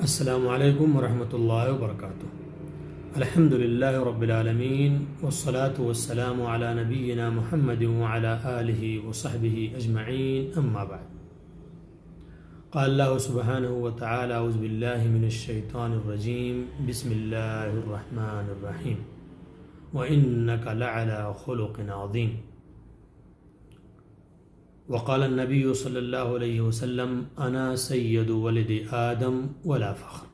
السلام علیکم ورحمۃ اللہ وبرکاتہ۔ الحمد للہ رب العالمین والصلاة والسلام علی نبینا محمد وعلی آلہ وصحبہ اجمعین، اما بعد۔ قال اللہ سبحانہ وتعالی اعوذ باللہ من الشیطان الرجیم، بسم اللہ الرحمن الرحیم، وإنک لعلی خلق عظیم۔ وقال النبی صلی اللہ علیہ وسلم انا سید ولد آدم ولا فخر۔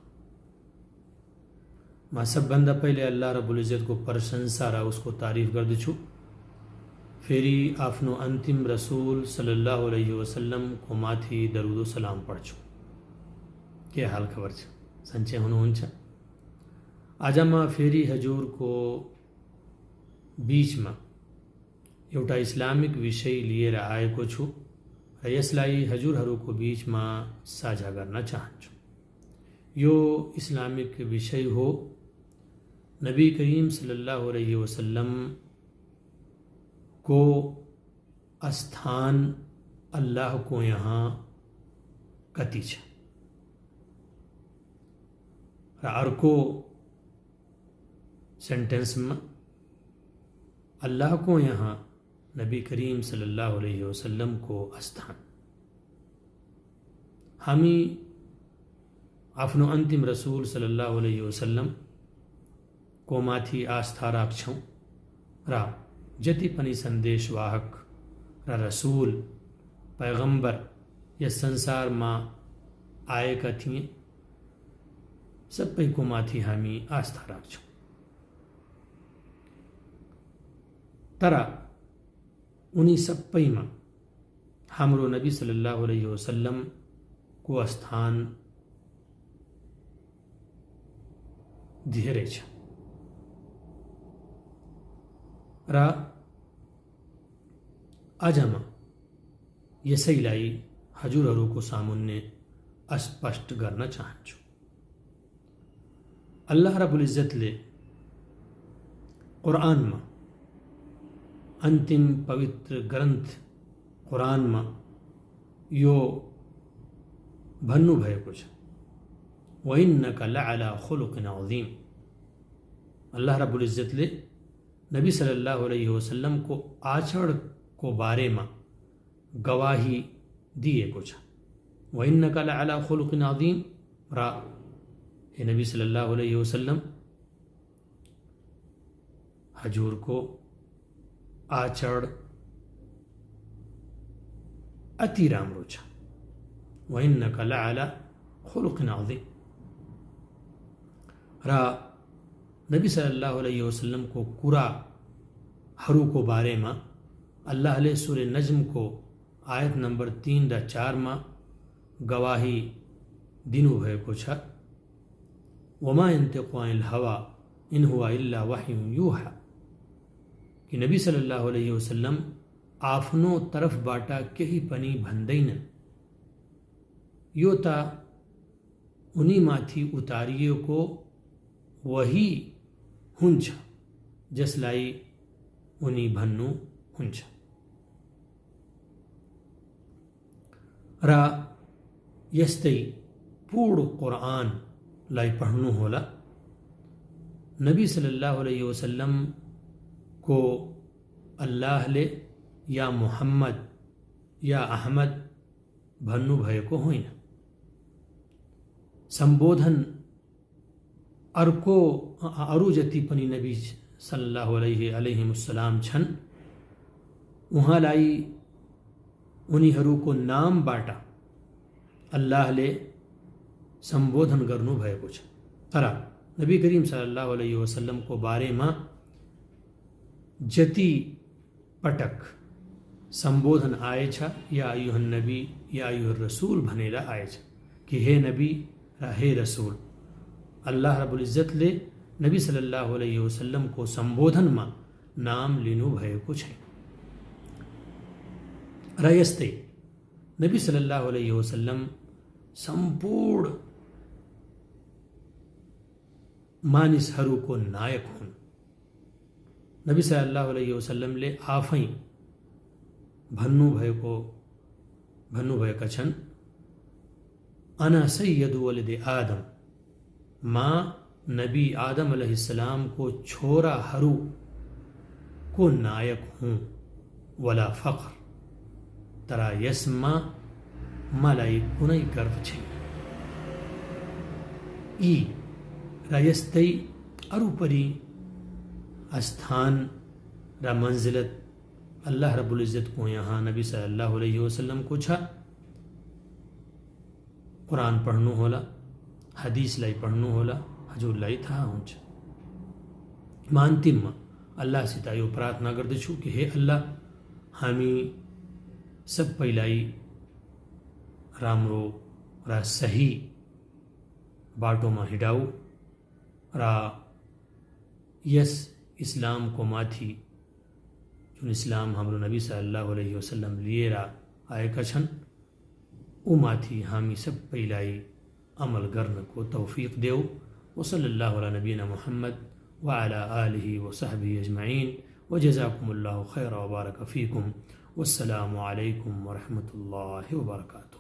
ما سب بندہ پہلے اللہ رب العزت کو پرشنسا رہا، اس کو تعریف کر دچو، پھری آفنو انتم رسول صلی اللہ علیہ وسلم کو ماتھی درود و سلام پڑھچو۔ کیا حال خبر چھا سنچے ہنو ہنچا آجا ما پھری حجور کو بیچ ما एउटा इस्लामिक विषय लिएर आएको छु र यसलाई हजुरहरूको बिचमा साझा गर्न चाहन्छु। यो इस्लामिक विषय हो नबी करीम सल्लल्लाहु अलैहि वसल्लम को स्थान अल्लाह को यहाँ कति छ र अर्को सेन्टेन्समा अल्लाह को यहाँ नबी करीम सल्लल्लाहु अलैहि वसल्लम को स्थान। हामी आफ्नो अन्तिम रसूल सल्लल्लाहु अलैहि वसल्लम को माथि आस्था राख्छौँ र जति पनि सन्देशवाहक र रसूल पैगम्बर यस संसारमा आएका थिए सबैको माथि हामी आस्था राख्छौँ। तर उनी सबैमा हाम्रो नबी सल्लल्लाहु अलैहि वसल्लम को स्थान धेरै छ र आज म यसैलाई हजुरहरूको सामुन्ने स्पष्ट गर्न चाहन्छु। अल्लाह रब्बुल इज्जतले कुरानमा अन्तिम पवित्र ग्रन्थ कुरानमा यो भन्नुभएको छ, वइन्नका लअला खुलुकिन अज़ीम। अल्लाह रब्बुल इज्जतले नबी सल्लल्लाहु अलैहि वसल्लम को आचरणको बारेमा गवाही दिएको छ। वइन्नका लअला खुलुकिन अज़ीम र हे नबी सल्लल्लाहु अलैहि वसल्लम हजुर को आचरण अति राम्रो छ। वइन्नका लअला खुलुकिन अज़ीम र नबी सल्लल्लाहु अलैहि वसल्लम को कुराहरूको बारेमा अल्लाहले सूरे नज्म को आयत नम्बर 3 र 4 मा गवाही दिनुभएको छ। वमा यन्तिकु अनिल हवा इन हुवा इल्ला वह्युन युहा, कि नबी सल्लल्लाहु अलैहि वसल्लम आफ्नो तरफबाट केही पनि भन्दैनन्, यो त उनीमाथि उतारिएको वही हुन्छ जसलाई उनी भन्नु हुन्छ। र यस्तै पूर्ण कुरानलाई पढ्नु होला। नबी सल्लल्लाहु अलैहि वसल्लम को अल्लाहले या मुहम्मद या अहमद भन्नुभएको होइन। सम्बोधन अरू जति पनि नबी सल्लल्लाहु अलैहि वसल्लम छन्, उहाँलाई उनीहरूको नामबाट अल्लाहले सम्बोधन गर्नुभएको छ। तर नबी करीम सल्लल्लाहु अलैहि वसल्लम को बारेमा जति पटक संबोधन आएछ, या अयुहन नबी या अयुहर रसूल भनेर आएछ कि हे नबी र हे रसूल। अल्लाह रब्बुल इज्जतले नबी सल्लल्लाहु अलैहि वसल्लम को सम्बोधनमा नाम लिनुभएको छैन। र यस्तै नबी सल्लल्लाहु अलैहि वसल्लम सम्पूर्ण मानिसहरूको नायक हुन्। नबी सल्लल्लाहु अलैहि वसल्लमले आफै भन्नुभएका छन्, अना सय्यदु वलदे आदम ما نبی آدم علیہ السلام کو چھورا ہرو کو نائک ہوں ولا فخر ترا یسما ملائی کنئی گرو چھے ای رایستی ارو پری استھان را منزلت اللہ رب العزت کو یہاں نبی صلی اللہ علیہ وسلم کو چھا قرآن پڑھنو ہولا حدیث لائی پڑھنو ہولا حجور لائی تھا ہونچ مانتیم اللہ سے تایو پراتنا کرد چھو کہ ہے اللہ ہمی سب پہلائی رامرو را صحیح باٹو ما ہڈاؤ را یس اسلام کو ماتھی چون اسلام ہمرو نبی صلی اللہ علیہ وسلم لیے را آئے کچھن او ماتھی ہمی سب پہلائی عمل کرنے کو توفیق دیو وصلی اللہ علی نبینا محمد وعلى آلہ وصحبہ اجمعین وجزاکم اللہ خیر وبارک فیکم والسلام علیکم ورحمۃ اللہ وبرکاتہ.